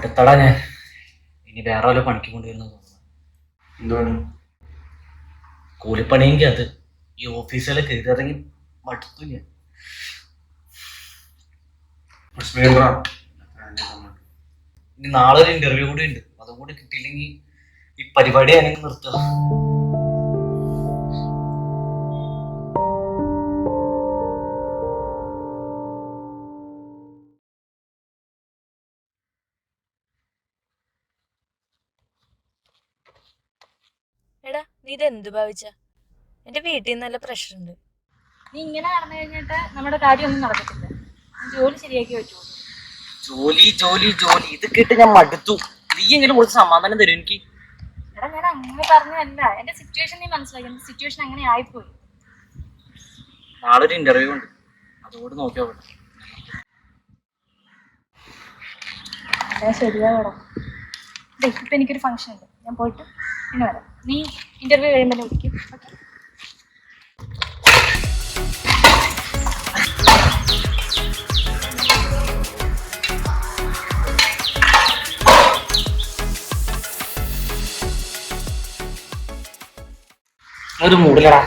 മടുത്തടാ ഞാൻ. ഇനി വേറെ വല്ല പണിക്ക് കൊണ്ടുവരുന്ന തോന്നുന്നു. എന്താണ് കൂലിപ്പണിയെങ്കിൽ അത് ഈ ഓഫീസിലെ കയറിയിറങ്ങി മടുത്തു ഞാൻ. ഇനി നാളെ ഒരു ഇന്റർവ്യൂ കൂടി ഉണ്ട്. അതും കൂടി കിട്ടിയില്ലെങ്കിൽ ഈ പരിപാടി ഞാനിങ്ങനെ നിർത്തുക. എടാ നീ ഇത് എന്ത് ഭാവിച്ച? എന്റെ വീട്ടിൽ നിന്ന് നല്ല പ്രഷർ ഉണ്ട്. നീ ഇങ്ങനെ നടന്നു കഴിഞ്ഞിട്ട് നമ്മുടെ കാര്യമൊന്നും നടക്കത്തില്ല. നീ ജോലി ശരിയാക്കി വെച്ചോളൂ. ജോലി ജോലി ജോലി ഇത് കേട്ട് ഞാൻ മടുത്തു. നീ എങ്ങനെ കുറച്ച് സമാധാനം തരും എനിക്ക്? എടാ ഞാൻ അങ്ങനെ പറഞ്ഞതല്ല, എന്റെ സിറ്റുവേഷൻ നീ മനസ്സിലാക്കി. എന്റെ സിറ്റുവേഷൻ അങ്ങനെ ആയിപ്പോയി. നാളെ ഒരു ഇന്റർവ്യൂ ഉണ്ട്, അതുകൂടി നോക്കിയാ വേണ്ട. അതാ ശരിയാവടാ. ഇപ്പൊ എനിക്കൊരു ഫംഗ്ഷൻ ഉണ്ട്, ഞാൻ പോയിട്ട് പിന്നെ വരാം. നീ ഇന്റർവ്യൂ കഴിയുമ്പോൾ വിളിക്കും. ഓക്കെ. ഒരു മൂടിലടാ.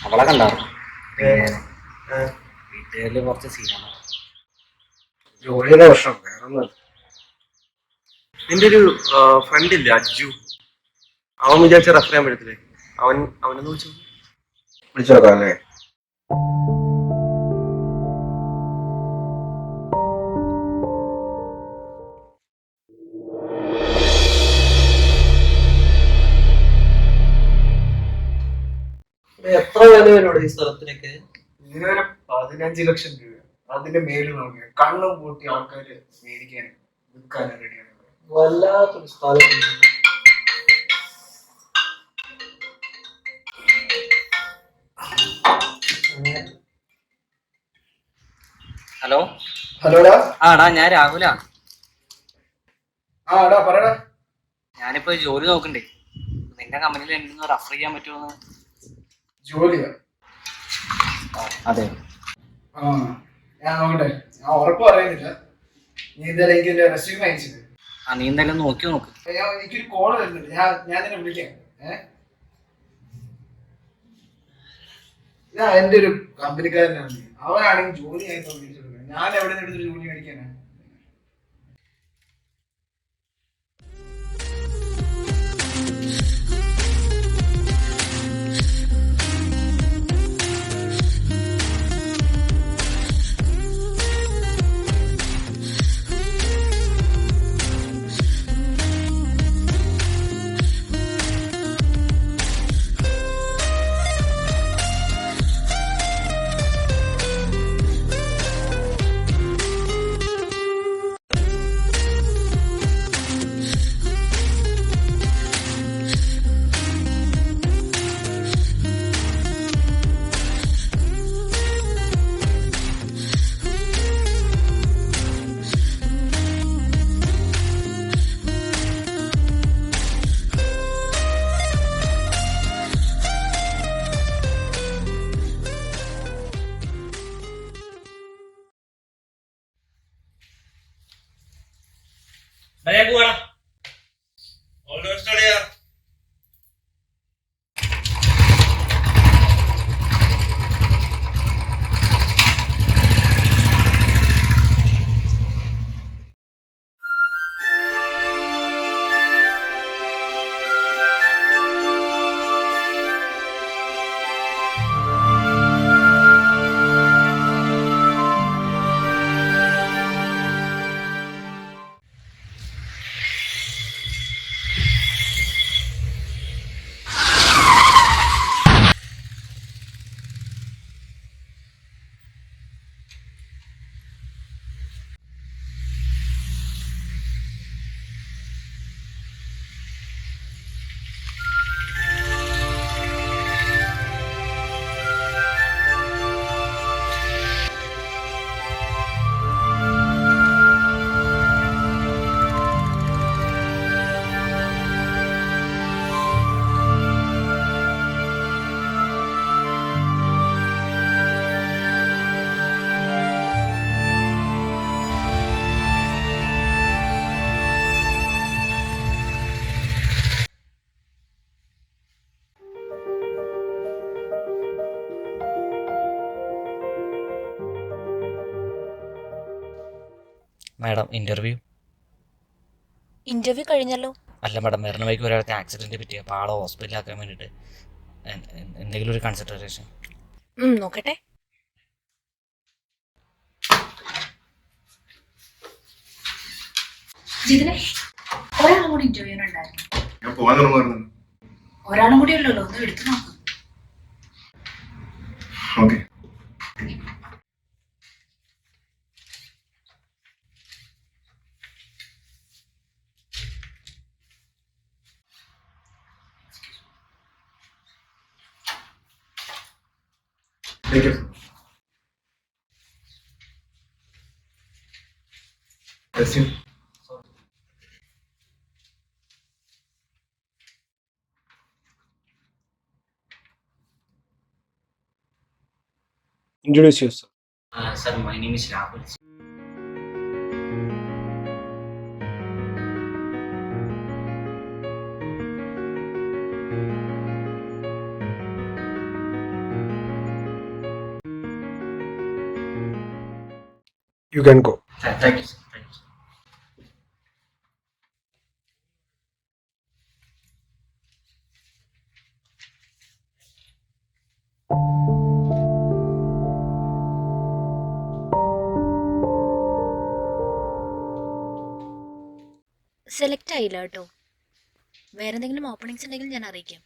അവളെ കണ്ടായിരുന്നു. വീട്ടുകാരില് കുറച്ച് സീനാണ്. ജോലിയുടെ പ്രശ്നം വേറെ. നിന്റെ ഒരു ഫ്രണ്ട് ഇല്ലേ അജ്ജു, അവൻ വിചാരിച്ച റെഫർ ചെയ്യാൻ പറ്റത്തില്ലേ? അവനൊന്ന് വിളിച്ചോക്കാം അല്ലേ? എത്ര വില വരും ഈ സ്ഥലത്തിനൊക്കെ? ഇതിനൊരു 15 ലക്ഷം രൂപ. അതിന്റെ മേലിൽ നോക്കിയ കണ്ണും പൂട്ടി ആൾക്കാര് മേടിക്കാനും വിൽക്കാനും റെഡിയാണ്. വല്ലാത്തൊരു സ്ഥലം. ഹലോ ഹലോടാ. ആടാ, ഞാൻ രാഹുലാ. ആടാ പറയടാ. ഞാനിപ്പോ ജോലി നോക്കണ്ടേ, നിന്റെ കമ്പനിയിൽ എന്നെ റെഫർ ചെയ്യാൻ പറ്റുമോ? ജോലിയാ? അതെ. ഞാൻ നോക്കട്ടെ, ഞാൻ ഉറപ്പ് പറയുന്നില്ല. നീ എന്തായാലും എനിക്ക് എന്റെ റെസ്യൂമെ അയച്ചത്. നീ എന്തായാലും നോക്കി നോക്ക്. എനിക്കൊരു കോള് വരുന്നുണ്ട്, ഞാൻ നിന്നെ വിളിക്കാം. ഞാൻ എന്റെ ഒരു കമ്പനിക്കാരനാണ്, അവനാണെങ്കിൽ ജോലി ആയിട്ട് വിളിച്ചു കൊടുക്കുന്നത്. ഞാൻ എവിടെ നിന്ന് എടുത്തൊരു ജോലി മേടിക്കാനാ? മാഡം ഇൻ്റർവ്യൂ ഇന്റർവ്യൂ കഴിഞ്ഞല്ലോ. അല്ല മാഡം, മരണ വഴിക്ക് ഒരാൾക്ക് ആക്സിഡൻറ്റ് പറ്റി, അപ്പോൾ ആളെ ഹോസ്പിറ്റലാക്കാൻ വേണ്ടിയിട്ട് എന്തെങ്കിലും ഒരു കൺസിഡറേഷൻ. നോക്കട്ടെ. ജിതിനെ ഒരാളും കൂടി ഇന്റർവ്യൂനുണ്ടായിരുന്നു. ഞാൻ പോകാൻ തുടങ്ങുന്നു. ഒരാളും കൂടി ഉള്ളല്ലോ, ഒന്ന് എടുത്തു നോക്ക്. Okay. Thank you. Bless you. Introduce yourself. Sir, my name is Rahul. You can go. Thank you, sir. Thank you, sir. Select ആയില്ല കേട്ടോ. വേറെ എന്തെങ്കിലും ഓപ്പണിങ്സ് ഉണ്ടെങ്കിൽ ഞാൻ അറിയിക്കാം.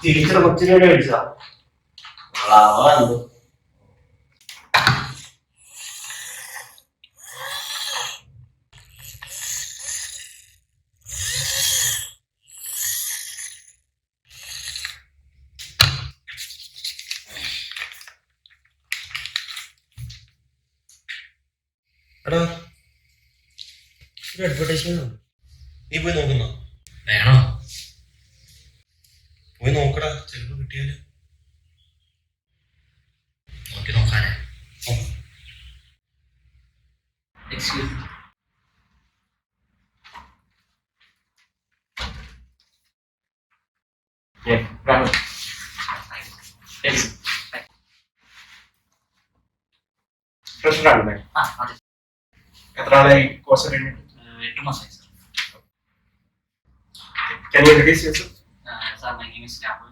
ടീച്ചർ കൊച്ചിനെ മേടിച്ചാ എടാ ഒരു അഡ്വർടൈസ്മെന്റ് നീ പോയി നോക്കുന്നോ? വേണോ? പോയി നോക്കടാ, ചിലപ്പോ കിട്ടിയാല്. നോക്കി നോക്കാനേ. Excuse me. Yeah, Rahul. Yes. Fresher ആണല്ലേ? അതെ. എത്ര നാളായി കോഴ്സ് കഴിഞ്ഞിട്ട്? 8 മാസമായി sir. Can you introduce yourself? Sir, my name is Rahul.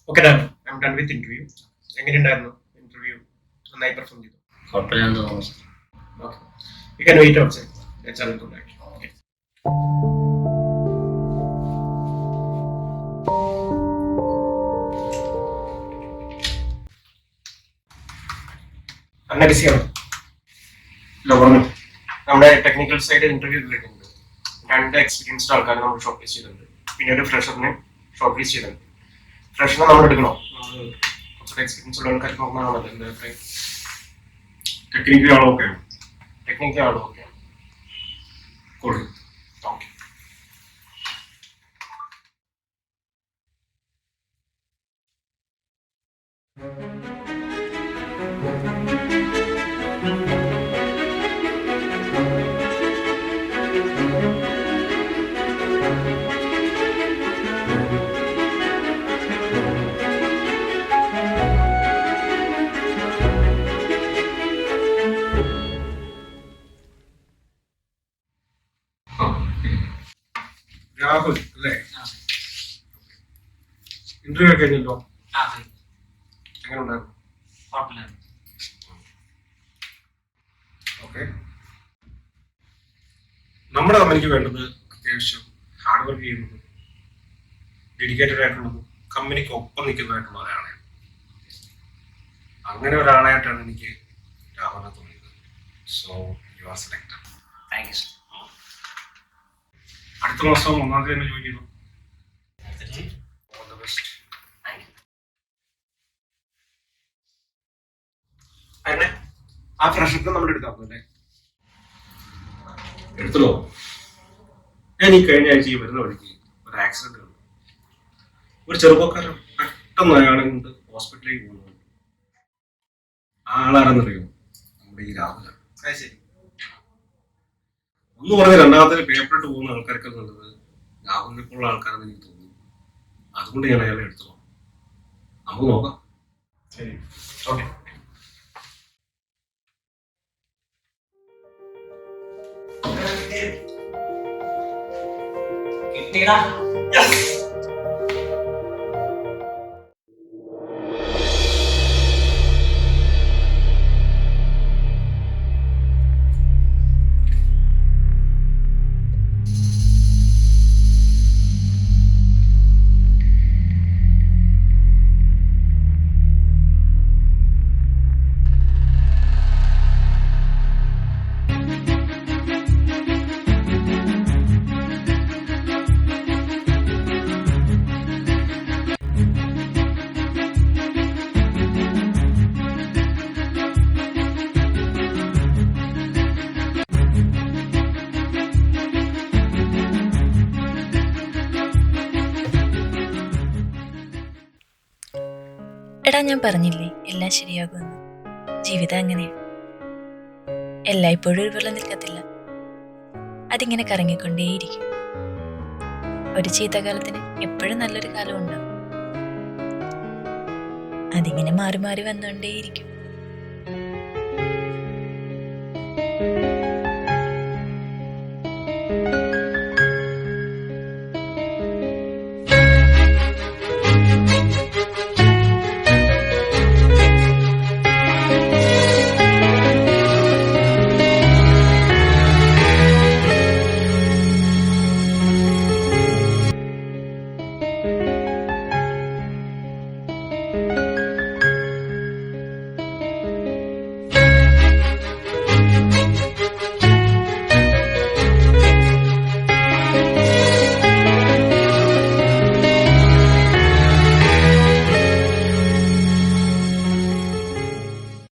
Okay, done. I'm done with interview. എങ്ങനെയുണ്ടായിരുന്നു ഇന്റർവ്യൂ? നന്നായി പെർഫോം ചെയ്തു. കുഴപ്പമില്ലാന്ന് തോന്നുന്നു sir. Okay. You can wait outside. Let's have a good night. Okay. അന്ന ബിസിയാണ്. നമ്മുടെ technical side interview കഴിഞ്ഞിട്ടുണ്ട്. 2 experienced ആൾക്കാരെ നമ്മൾ short list ചെയ്തിട്ടുണ്ട്. പിന്നെ ഒരു ഫ്രഷറിനെ ഷോർട്ട് ലിസ്റ്റ് ചെയ്തിട്ടുണ്ട്. ഫ്രഷറിനെ നമ്മൾ എടുക്കണോ? കുറച്ചുകൂടെ എക്സ്പീരിയൻസ് ഉള്ള ആൾക്കാർക്ക് നോക്കുന്നതാണല്ലോ എൻ്റെ അഭിപ്രായം. ടെക്നിക്കലി ആളോ ഓക്കെയാണ്? ടെക്നിക്കലി ആളോ ഓക്കെയാണ്. കൊടുക്കും. ഓക്കെ. രാഹുൽ അല്ലേ? ഇന്റർവ്യൂ കഴിഞ്ഞല്ലോ, എങ്ങനെ ഉണ്ടായിരുന്നു? ഓക്കെ. നമ്മുടെ കമ്പനിക്ക് വേണ്ടത് അത്യാവശ്യം ഹാർഡ് വർക്ക് ചെയ്യുന്നതും ഡെഡിക്കേറ്റഡ് ആയിട്ടുള്ളതും കമ്പനിക്ക് ഒപ്പം നിൽക്കുന്നതായിട്ടുള്ള ഒരാളാണ്. അങ്ങനെ ഒരാളായിട്ടാണ് എനിക്ക് രാഹുലിനെ തോന്നിയത്. So you are selected. Thank you sir. അടുത്ത മാസം 1-ാം തീയതി തന്നെ ജോയിൻ ചെയ്തു. All the best. അങ്ങനെ ആ പ്രശ്നത്തെ നമ്മൾ എടുത്താക്കും അല്ലേ? എടുത്തല്ലോ. ഞാൻ ഈ കഴിഞ്ഞ ആഴ്ച ഈ വരുന്ന വഴിക്ക് ഒരു ആക്സിഡന്റ് കണ്ടു. ഒരു ചെറുപ്പക്കാരൻ പെട്ടെന്ന് അയാളെ കൊണ്ട് ഹോസ്പിറ്റലിലേക്ക് പോകുന്നു. ആ ആളാരെന്നറിയോ? നമ്മുടെ ഈ രാഹുലാണ്. ശരി. ഒന്ന് പറഞ്ഞ രണ്ടാമത്തെ പേപ്പറിട്ട് പോകുന്ന ആൾക്കാർക്ക് നല്ലത് രാഹുലിനെ പോലുള്ള ആൾക്കാരെന്ന് എനിക്ക് തോന്നുന്നു. അതുകൊണ്ട് ഞാൻ അയാളെ എടുത്തോളാം. നമുക്ക് നോക്കാം. ശരി, ഓക്കെ. കിട്ടിയടാ. എടാ, ഞാൻ പറഞ്ഞില്ലേ എല്ലാം ശരിയാകുമെന്ന്. ജീവിതം അങ്ങനെയാണ്, എല്ലായ്പ്പോഴും ഒരുപോലെ നിൽക്കത്തില്ല. അതിങ്ങനെ കറങ്ങിക്കൊണ്ടേയിരിക്കും. ഒരു ചീത്തകാലത്തിന് എപ്പോഴും നല്ലൊരു കാലം ഉണ്ടാവും. അതിങ്ങനെ മാറി മാറി വന്നുകൊണ്ടേയിരിക്കും.